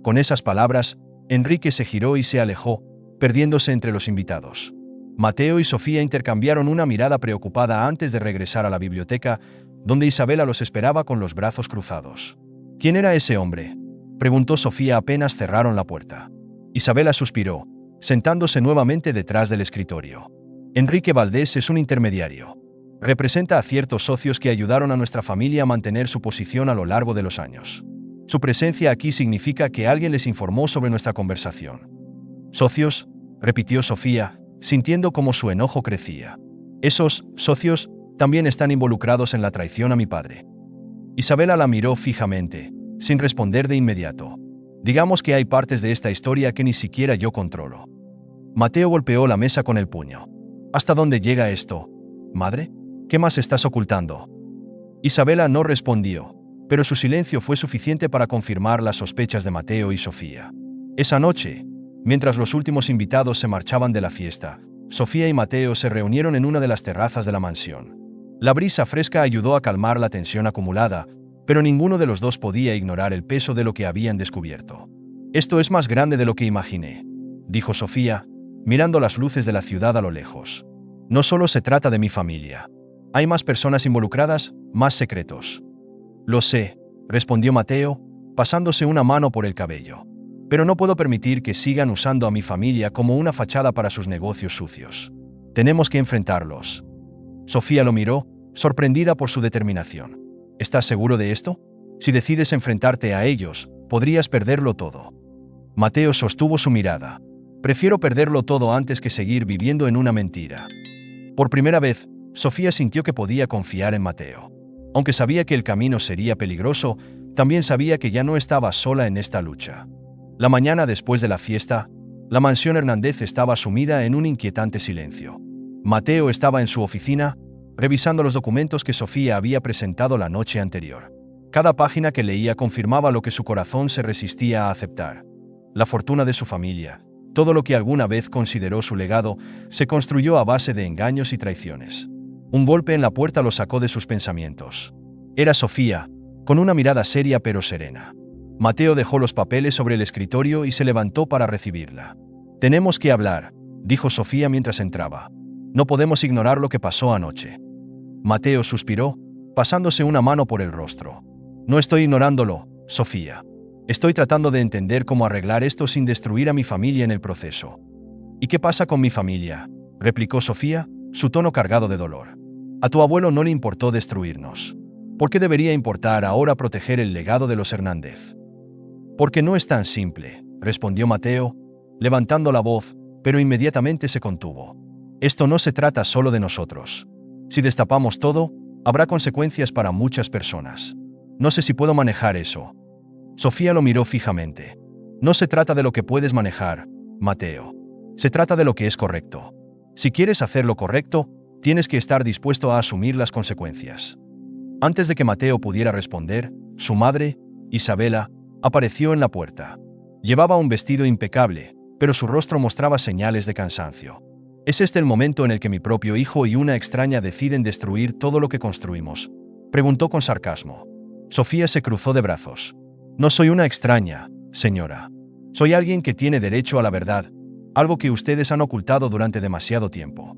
Speaker 1: Con esas palabras, Enrique se giró y se alejó, perdiéndose entre los invitados. Mateo y Sofía intercambiaron una mirada preocupada antes de regresar a la biblioteca, donde Isabela los esperaba con los brazos cruzados. «¿Quién era ese hombre?», preguntó Sofía apenas cerraron la puerta. Isabela suspiró, sentándose nuevamente detrás del escritorio. «Enrique Valdés es un intermediario. Representa a ciertos socios que ayudaron a nuestra familia a mantener su posición a lo largo de los años. Su presencia aquí significa que alguien les informó sobre nuestra conversación». «¿Socios?», repitió Sofía, sintiendo cómo su enojo crecía. «Esos socios también están involucrados en la traición a mi padre». Isabela la miró fijamente, sin responder de inmediato. «Digamos que hay partes de esta historia que ni siquiera yo controlo». Mateo golpeó la mesa con el puño. «¿Hasta dónde llega esto, madre? ¿Qué más estás ocultando?». Isabela no respondió, pero su silencio fue suficiente para confirmar las sospechas de Mateo y Sofía. Esa noche, mientras los últimos invitados se marchaban de la fiesta, Sofía y Mateo se reunieron en una de las terrazas de la mansión. La brisa fresca ayudó a calmar la tensión acumulada, pero ninguno de los dos podía ignorar el peso de lo que habían descubierto. «Esto es más grande de lo que imaginé», dijo Sofía, mirando las luces de la ciudad a lo lejos. «No solo se trata de mi familia. Hay más personas involucradas, más secretos». «Lo sé», respondió Mateo, pasándose una mano por el cabello. «Pero no puedo permitir que sigan usando a mi familia como una fachada para sus negocios sucios. Tenemos que enfrentarlos». Sofía lo miró, sorprendida por su determinación. «¿Estás seguro de esto? Si decides enfrentarte a ellos, podrías perderlo todo». Mateo sostuvo su mirada. «Prefiero perderlo todo antes que seguir viviendo en una mentira». Por primera vez, Sofía sintió que podía confiar en Mateo. Aunque sabía que el camino sería peligroso, también sabía que ya no estaba sola en esta lucha. La mañana después de la fiesta, la mansión Hernández estaba sumida en un inquietante silencio. Mateo estaba en su oficina, revisando los documentos que Sofía había presentado la noche anterior. Cada página que leía confirmaba lo que su corazón se resistía a aceptar. La fortuna de su familia, todo lo que alguna vez consideró su legado, se construyó a base de engaños y traiciones. Un golpe en la puerta lo sacó de sus pensamientos. Era Sofía, con una mirada seria pero serena. Mateo dejó los papeles sobre el escritorio y se levantó para recibirla. «Tenemos que hablar», dijo Sofía mientras entraba. «No podemos ignorar lo que pasó anoche». Mateo suspiró, pasándose una mano por el rostro. «No estoy ignorándolo, Sofía. Estoy tratando de entender cómo arreglar esto sin destruir a mi familia en el proceso». «¿Y qué pasa con mi familia?», replicó Sofía, su tono cargado de dolor. «A tu abuelo no le importó destruirnos. ¿Por qué debería importar ahora proteger el legado de los Hernández?». «Porque no es tan simple», respondió Mateo, levantando la voz, pero inmediatamente se contuvo. «Esto no se trata solo de nosotros. Si destapamos todo, habrá consecuencias para muchas personas. No sé si puedo manejar eso». Sofía lo miró fijamente. «No se trata de lo que puedes manejar, Mateo. Se trata de lo que es correcto. Si quieres hacer lo correcto, tienes que estar dispuesto a asumir las consecuencias». Antes de que Mateo pudiera responder, su madre, Isabela, apareció en la puerta. Llevaba un vestido impecable, pero su rostro mostraba señales de cansancio. «¿Es este el momento en el que mi propio hijo y una extraña deciden destruir todo lo que construimos?», preguntó con sarcasmo. Sofía se cruzó de brazos. «No soy una extraña, señora. Soy alguien que tiene derecho a la verdad, algo que ustedes han ocultado durante demasiado tiempo».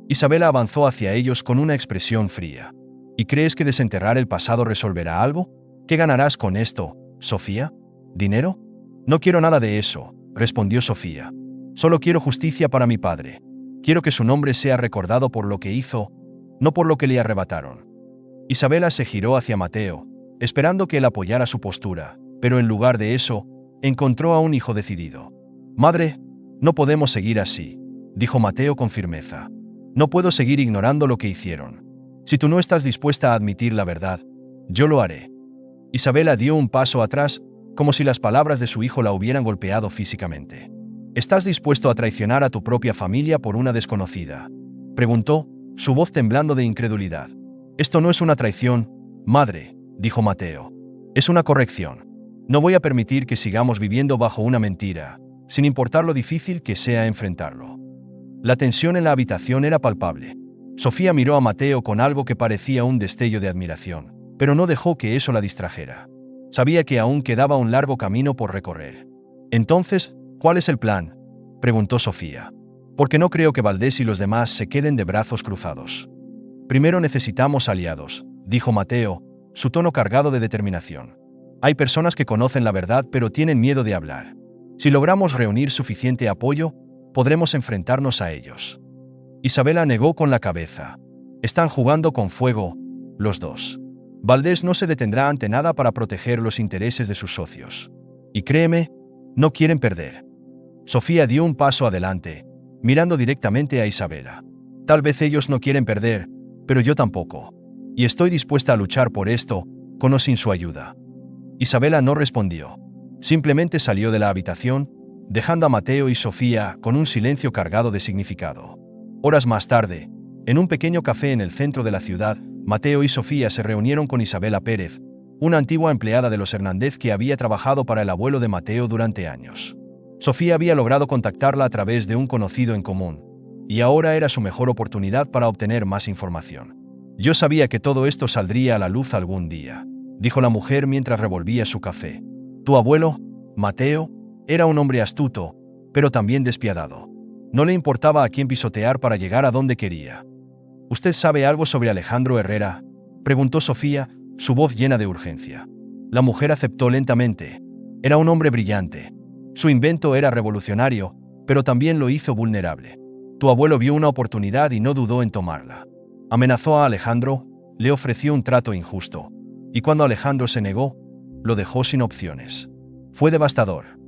Speaker 1: Isabela avanzó hacia ellos con una expresión fría. «¿Y crees que desenterrar el pasado resolverá algo? ¿Qué ganarás con esto, Sofía? ¿Dinero?». «No quiero nada de eso», respondió Sofía. «Solo quiero justicia para mi padre. Quiero que su nombre sea recordado por lo que hizo, no por lo que le arrebataron». Isabela se giró hacia Mateo, esperando que él apoyara su postura, pero en lugar de eso, encontró a un hijo decidido. «Madre, no podemos seguir así», dijo Mateo con firmeza. «No puedo seguir ignorando lo que hicieron. Si tú no estás dispuesta a admitir la verdad, yo lo haré». Isabela dio un paso atrás, como si las palabras de su hijo la hubieran golpeado físicamente. «¿Estás dispuesto a traicionar a tu propia familia por una desconocida?», preguntó, su voz temblando de incredulidad. «Esto no es una traición, madre», dijo Mateo. «Es una corrección. No voy a permitir que sigamos viviendo bajo una mentira, sin importar lo difícil que sea enfrentarlo». La tensión en la habitación era palpable. Sofía miró a Mateo con algo que parecía un destello de admiración, pero no dejó que eso la distrajera. Sabía que aún quedaba un largo camino por recorrer. «Entonces, ¿cuál es el plan?», preguntó Sofía. «Porque no creo que Valdés y los demás se queden de brazos cruzados. Primero necesitamos aliados», dijo Mateo, su tono cargado de determinación. «Hay personas que conocen la verdad pero tienen miedo de hablar. Si logramos reunir suficiente apoyo, podremos enfrentarnos a ellos». Isabela negó con la cabeza. «Están jugando con fuego, los dos. Valdés no se detendrá ante nada para proteger los intereses de sus socios. Y créeme, no quieren perder». Sofía dio un paso adelante, mirando directamente a Isabela. «Tal vez ellos no quieren perder, pero yo tampoco. Y estoy dispuesta a luchar por esto, con o sin su ayuda». Isabela no respondió. Simplemente salió de la habitación, dejando a Mateo y Sofía con un silencio cargado de significado. Horas más tarde, en un pequeño café en el centro de la ciudad, Mateo y Sofía se reunieron con Isabela Pérez, una antigua empleada de los Hernández que había trabajado para el abuelo de Mateo durante años. Sofía había logrado contactarla a través de un conocido en común, y ahora era su mejor oportunidad para obtener más información. «Yo sabía que todo esto saldría a la luz algún día», dijo la mujer mientras revolvía su café. «Tu abuelo, Mateo, era un hombre astuto, pero también despiadado. No le importaba a quién pisotear para llegar a donde quería». «¿Usted sabe algo sobre Alejandro Herrera?», preguntó Sofía, su voz llena de urgencia. La mujer aceptó lentamente. Era un hombre brillante. Su invento era revolucionario, pero también lo hizo vulnerable. Tu abuelo vio una oportunidad y no dudó en tomarla. Amenazó a Alejandro, le ofreció un trato injusto, y cuando Alejandro se negó, lo dejó sin opciones. Fue devastador».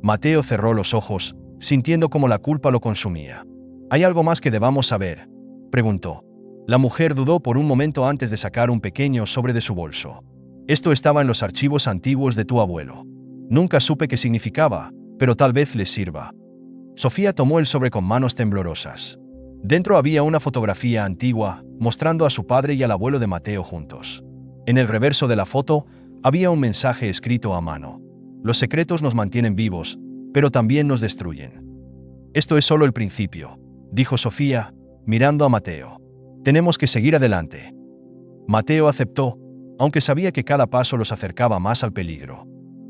Speaker 1: Mateo cerró los ojos, sintiendo cómo la culpa lo consumía. «¿Hay algo más que debamos saber?», preguntó. La mujer dudó por un momento antes de sacar un pequeño sobre de su bolso. «Esto estaba en los archivos antiguos de tu abuelo. Nunca supe qué significaba, pero tal vez les sirva». Sofía tomó el sobre con manos temblorosas. Dentro había una fotografía antigua, mostrando a su padre y al abuelo de Mateo juntos. En el reverso de la foto, había un mensaje escrito a mano. «Los secretos nos mantienen vivos, pero también nos destruyen». «Esto es solo el principio», dijo Sofía, mirando a Mateo. Tenemos que seguir adelante. Mateo aceptó, aunque sabía que cada paso los acercaba más al peligro.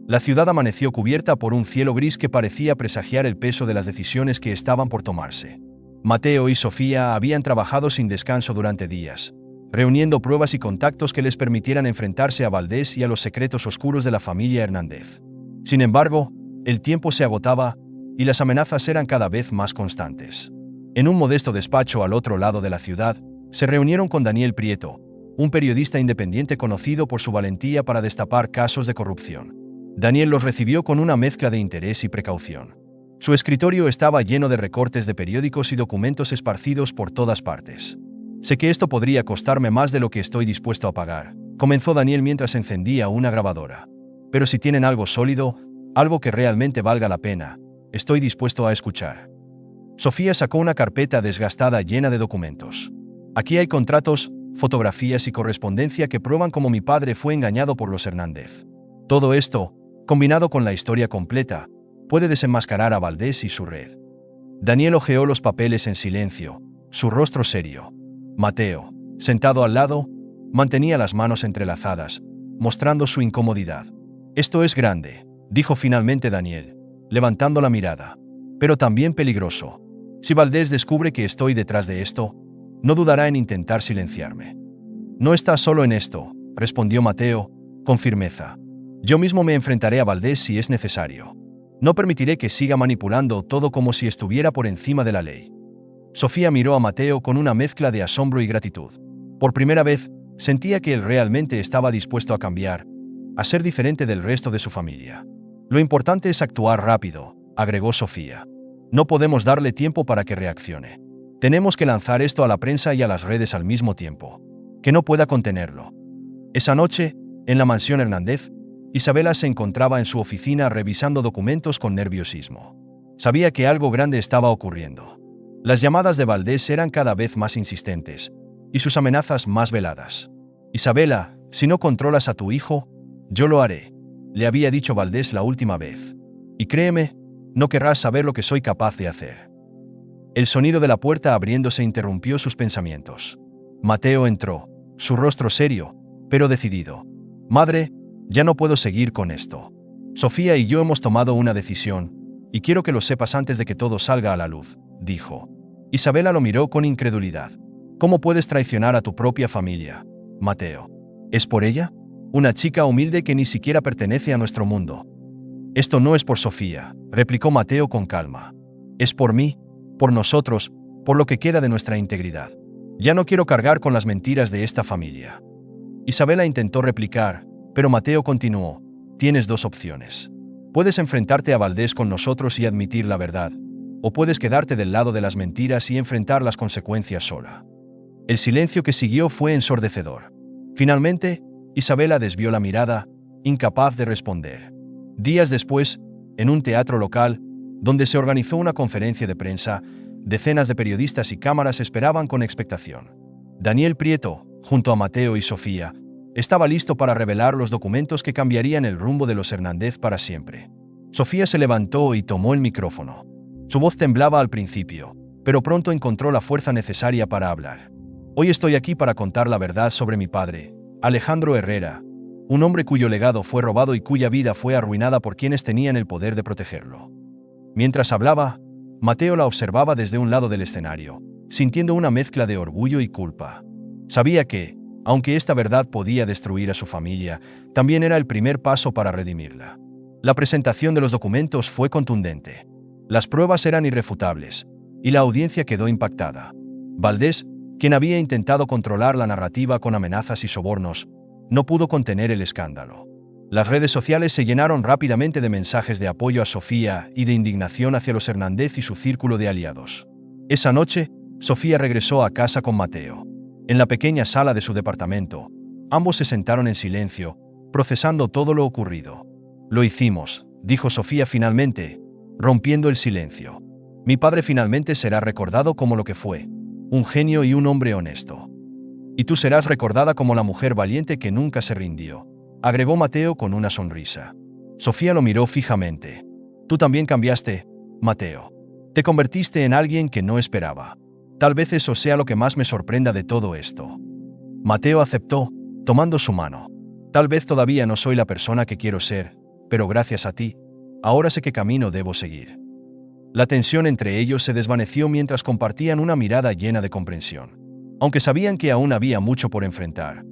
Speaker 1: La ciudad amaneció cubierta por un cielo gris que parecía presagiar el peso de las decisiones que estaban por tomarse. Mateo y Sofía habían trabajado sin descanso durante días, reuniendo pruebas y contactos que les permitieran enfrentarse a Valdés y a los secretos oscuros de la familia Hernández. Sin embargo, el tiempo se agotaba y las amenazas eran cada vez más constantes. En un modesto despacho al otro lado de la ciudad, se reunieron con Daniel Prieto, un periodista independiente conocido por su valentía para destapar casos de corrupción. Daniel los recibió con una mezcla de interés y precaución. Su escritorio estaba lleno de recortes de periódicos y documentos esparcidos por todas partes. «Sé que esto podría costarme más de lo que estoy dispuesto a pagar», comenzó Daniel mientras encendía una grabadora. «Pero si tienen algo sólido, algo que realmente valga la pena, estoy dispuesto a escuchar». Sofía sacó una carpeta desgastada llena de documentos. «Aquí hay contratos, fotografías y correspondencia que prueban cómo mi padre fue engañado por los Hernández. Todo esto, combinado con la historia completa, puede desenmascarar a Valdés y su red». Daniel hojeó los papeles en silencio, su rostro serio. Mateo, sentado al lado, mantenía las manos entrelazadas, mostrando su incomodidad. «Esto es grande», dijo finalmente Daniel, levantando la mirada. «Pero también peligroso. Si Valdés descubre que estoy detrás de esto, no dudará en intentar silenciarme». «No estás solo en esto», respondió Mateo, con firmeza. «Yo mismo me enfrentaré a Valdés si es necesario. No permitiré que siga manipulando todo como si estuviera por encima de la ley». Sofía miró a Mateo con una mezcla de asombro y gratitud. Por primera vez, sentía que él realmente estaba dispuesto a cambiar, a ser diferente del resto de su familia. «Lo importante es actuar rápido», agregó Sofía. «No podemos darle tiempo para que reaccione. Tenemos que lanzar esto a la prensa y a las redes al mismo tiempo. Que no pueda contenerlo». Esa noche, en la mansión Hernández, Isabela se encontraba en su oficina revisando documentos con nerviosismo. Sabía que algo grande estaba ocurriendo. Las llamadas de Valdés eran cada vez más insistentes, y sus amenazas más veladas. «Isabela, si no controlas a tu hijo, yo lo haré», le había dicho Valdés la última vez. «Y créeme, no querrás saber lo que soy capaz de hacer». El sonido de la puerta abriéndose interrumpió sus pensamientos. Mateo entró, su rostro serio, pero decidido. «Madre, ya no puedo seguir con esto. Sofía y yo hemos tomado una decisión, y quiero que lo sepas antes de que todo salga a la luz», dijo. Isabela lo miró con incredulidad. «¿Cómo puedes traicionar a tu propia familia, Mateo? ¿Es por ella? Una chica humilde que ni siquiera pertenece a nuestro mundo». «Esto no es por Sofía», replicó Mateo con calma. «Es por mí, por nosotros, por lo que queda de nuestra integridad. Ya no quiero cargar con las mentiras de esta familia». Isabela intentó replicar, pero Mateo continuó. «Tienes dos opciones. Puedes enfrentarte a Valdés con nosotros y admitir la verdad, o puedes quedarte del lado de las mentiras y enfrentar las consecuencias sola». El silencio que siguió fue ensordecedor. Finalmente, Isabela desvió la mirada, incapaz de responder. Días después, en un teatro local, donde se organizó una conferencia de prensa, decenas de periodistas y cámaras esperaban con expectación. Daniel Prieto, junto a Mateo y Sofía, estaba listo para revelar los documentos que cambiarían el rumbo de los Hernández para siempre. Sofía se levantó y tomó el micrófono. Su voz temblaba al principio, pero pronto encontró la fuerza necesaria para hablar. «Hoy estoy aquí para contar la verdad sobre mi padre, Alejandro Herrera, un hombre cuyo legado fue robado y cuya vida fue arruinada por quienes tenían el poder de protegerlo». Mientras hablaba, Mateo la observaba desde un lado del escenario, sintiendo una mezcla de orgullo y culpa. Sabía que, aunque esta verdad podía destruir a su familia, también era el primer paso para redimirla. La presentación de los documentos fue contundente. Las pruebas eran irrefutables, y la audiencia quedó impactada. Valdés, quien había intentado controlar la narrativa con amenazas y sobornos, no pudo contener el escándalo. Las redes sociales se llenaron rápidamente de mensajes de apoyo a Sofía y de indignación hacia los Hernández y su círculo de aliados. Esa noche, Sofía regresó a casa con Mateo. En la pequeña sala de su departamento, ambos se sentaron en silencio, procesando todo lo ocurrido. «Lo hicimos», dijo Sofía finalmente, rompiendo el silencio. «Mi padre finalmente será recordado como lo que fue, un genio y un hombre honesto. Y tú serás recordada como la mujer valiente que nunca se rindió», agregó Mateo con una sonrisa. Sofía lo miró fijamente. «Tú también cambiaste, Mateo. Te convertiste en alguien que no esperaba. Tal vez eso sea lo que más me sorprenda de todo esto. Mateo aceptó, tomando su mano. Tal vez todavía no soy la persona que quiero ser, pero gracias a ti, ahora sé qué camino debo seguir. La tensión entre ellos se desvaneció mientras compartían una mirada llena de comprensión. Aunque sabían que aún había mucho por enfrentar,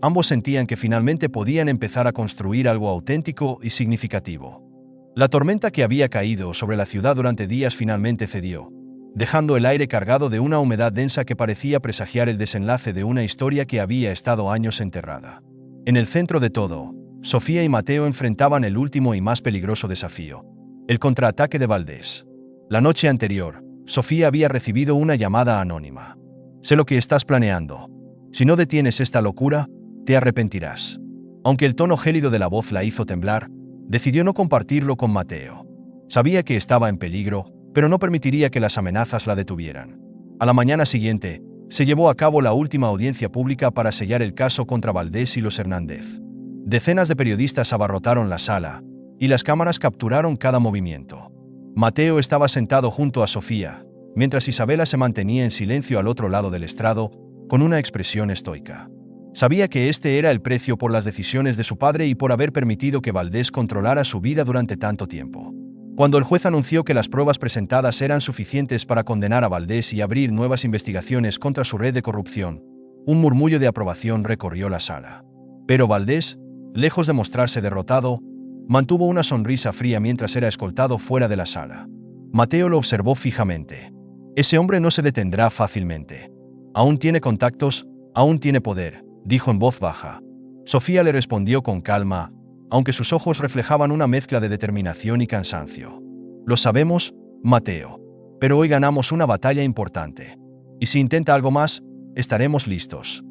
Speaker 1: ambos sentían que finalmente podían empezar a construir algo auténtico y significativo. La tormenta que había caído sobre la ciudad durante días finalmente cedió, dejando el aire cargado de una humedad densa que parecía presagiar el desenlace de una historia que había estado años enterrada. En el centro de todo, Sofía y Mateo enfrentaban el último y más peligroso desafío: el contraataque de Valdés. La noche anterior, Sofía había recibido una llamada anónima. «Sé lo que estás planeando. Si no detienes esta locura, te arrepentirás». Aunque el tono gélido de la voz la hizo temblar, decidió no compartirlo con Mateo. Sabía que estaba en peligro, pero no permitiría que las amenazas la detuvieran. A la mañana siguiente, se llevó a cabo la última audiencia pública para sellar el caso contra Valdés y los Hernández. Decenas de periodistas abarrotaron la sala, y las cámaras capturaron cada movimiento. Mateo estaba sentado junto a Sofía, mientras Isabela se mantenía en silencio al otro lado del estrado, con una expresión estoica. Sabía que este era el precio por las decisiones de su padre y por haber permitido que Valdés controlara su vida durante tanto tiempo. Cuando el juez anunció que las pruebas presentadas eran suficientes para condenar a Valdés y abrir nuevas investigaciones contra su red de corrupción, un murmullo de aprobación recorrió la sala. Pero Valdés, lejos de mostrarse derrotado, mantuvo una sonrisa fría mientras era escoltado fuera de la sala. Mateo lo observó fijamente. Ese hombre no se detendrá fácilmente. Aún tiene contactos, aún tiene poder, dijo en voz baja. Sofía le respondió con calma, aunque sus ojos reflejaban una mezcla de determinación y cansancio. Lo sabemos, Mateo. Pero hoy ganamos una batalla importante. Y si intenta algo más, estaremos listos.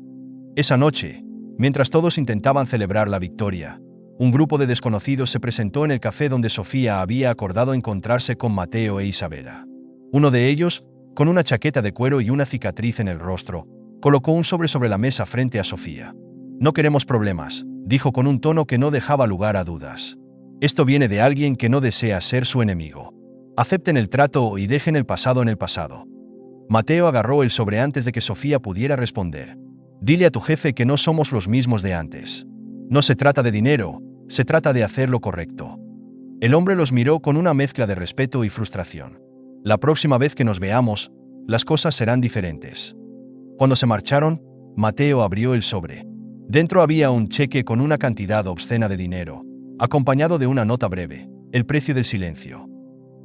Speaker 1: Esa noche, mientras todos intentaban celebrar la victoria, un grupo de desconocidos se presentó en el café donde Sofía había acordado encontrarse con Mateo e Isabela. Uno de ellos, con una chaqueta de cuero y una cicatriz en el rostro, colocó un sobre la mesa frente a Sofía. «No queremos problemas», dijo con un tono que no dejaba lugar a dudas. «Esto viene de alguien que no desea ser su enemigo. Acepten el trato y dejen el pasado en el pasado». Mateo agarró el sobre antes de que Sofía pudiera responder. «Dile a tu jefe que no somos los mismos de antes. No se trata de dinero, se trata de hacer lo correcto». El hombre los miró con una mezcla de respeto y frustración. «La próxima vez que nos veamos, las cosas serán diferentes». Cuando se marcharon, Mateo abrió el sobre. Dentro había un cheque con una cantidad obscena de dinero, acompañado de una nota breve: el precio del silencio.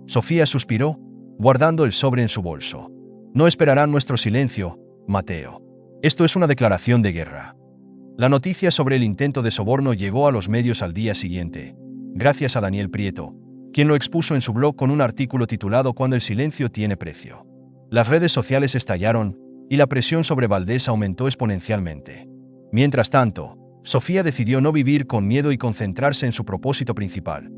Speaker 1: Sofía suspiró, guardando el sobre en su bolso. «No esperarán nuestro silencio, Mateo. Esto es una declaración de guerra». La noticia sobre el intento de soborno llegó a los medios al día siguiente, gracias a Daniel Prieto, quien lo expuso en su blog con un artículo titulado «Cuando el silencio tiene precio». Las redes sociales estallaron, y la presión sobre Valdés aumentó exponencialmente. Mientras tanto, Sofía decidió no vivir con miedo y concentrarse en su propósito principal: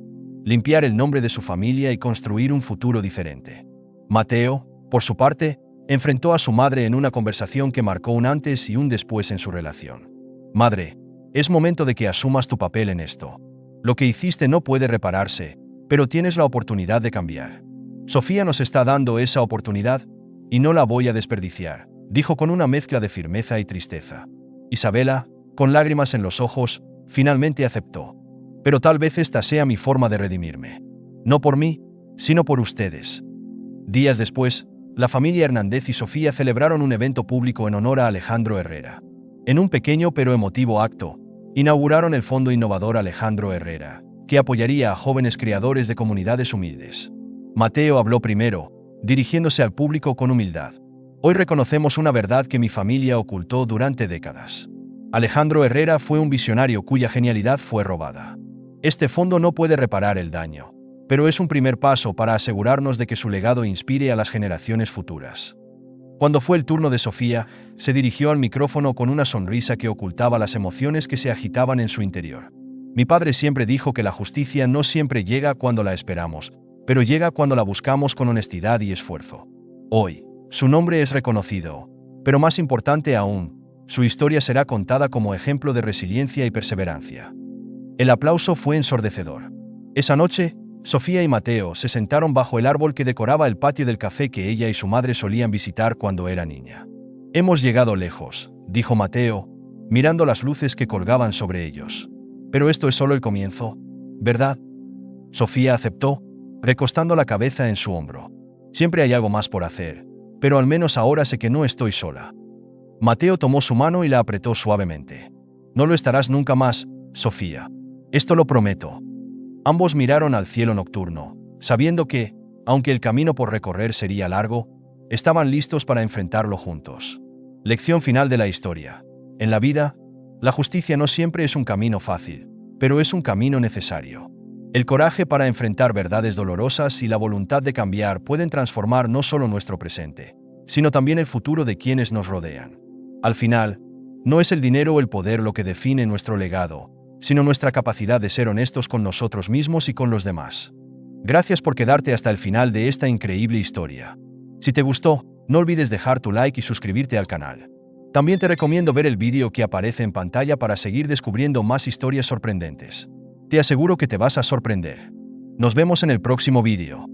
Speaker 1: limpiar el nombre de su familia y construir un futuro diferente. Mateo, por su parte, enfrentó a su madre en una conversación que marcó un antes y un después en su relación. «Madre, es momento de que asumas tu papel en esto. Lo que hiciste no puede repararse, pero tienes la oportunidad de cambiar. Sofía nos está dando esa oportunidad, y no la voy a desperdiciar», dijo con una mezcla de firmeza y tristeza. Isabela, con lágrimas en los ojos, finalmente aceptó. «Pero tal vez esta sea mi forma de redimirme. No por mí, sino por ustedes». Días después, la familia Hernández y Sofía celebraron un evento público en honor a Alejandro Herrera. En un pequeño pero emotivo acto, inauguraron el Fondo Innovador Alejandro Herrera, que apoyaría a jóvenes creadores de comunidades humildes. Mateo habló primero, dirigiéndose al público con humildad. «Hoy reconocemos una verdad que mi familia ocultó durante décadas. Alejandro Herrera fue un visionario cuya genialidad fue robada. Este fondo no puede reparar el daño, pero es un primer paso para asegurarnos de que su legado inspire a las generaciones futuras». Cuando fue el turno de Sofía, se dirigió al micrófono con una sonrisa que ocultaba las emociones que se agitaban en su interior. «Mi padre siempre dijo que la justicia no siempre llega cuando la esperamos, pero llega cuando la buscamos con honestidad y esfuerzo. Hoy, su nombre es reconocido, pero más importante aún, su historia será contada como ejemplo de resiliencia y perseverancia». El aplauso fue ensordecedor. Esa noche, Sofía y Mateo se sentaron bajo el árbol que decoraba el patio del café que ella y su madre solían visitar cuando era niña. Hemos llegado lejos, dijo Mateo, mirando las luces que colgaban sobre ellos. Pero esto es solo el comienzo, ¿verdad? Sofía aceptó, recostando la cabeza en su hombro. Siempre hay algo más por hacer, pero al menos ahora sé que no estoy sola. Mateo tomó su mano y la apretó suavemente. No lo estarás nunca más, Sofía. Esto lo prometo. Ambos miraron al cielo nocturno, sabiendo que, aunque el camino por recorrer sería largo, estaban listos para enfrentarlo juntos. Lección final de la historia. En la vida, la justicia no siempre es un camino fácil, pero es un camino necesario. El coraje para enfrentar verdades dolorosas y la voluntad de cambiar pueden transformar no solo nuestro presente, sino también el futuro de quienes nos rodean. Al final, no es el dinero o el poder lo que define nuestro legado, sino nuestra capacidad de ser honestos con nosotros mismos y con los demás. Gracias por quedarte hasta el final de esta increíble historia. Si te gustó, no olvides dejar tu like y suscribirte al canal. También te recomiendo ver el vídeo que aparece en pantalla para seguir descubriendo más historias sorprendentes. Te aseguro que te vas a sorprender. Nos vemos en el próximo vídeo.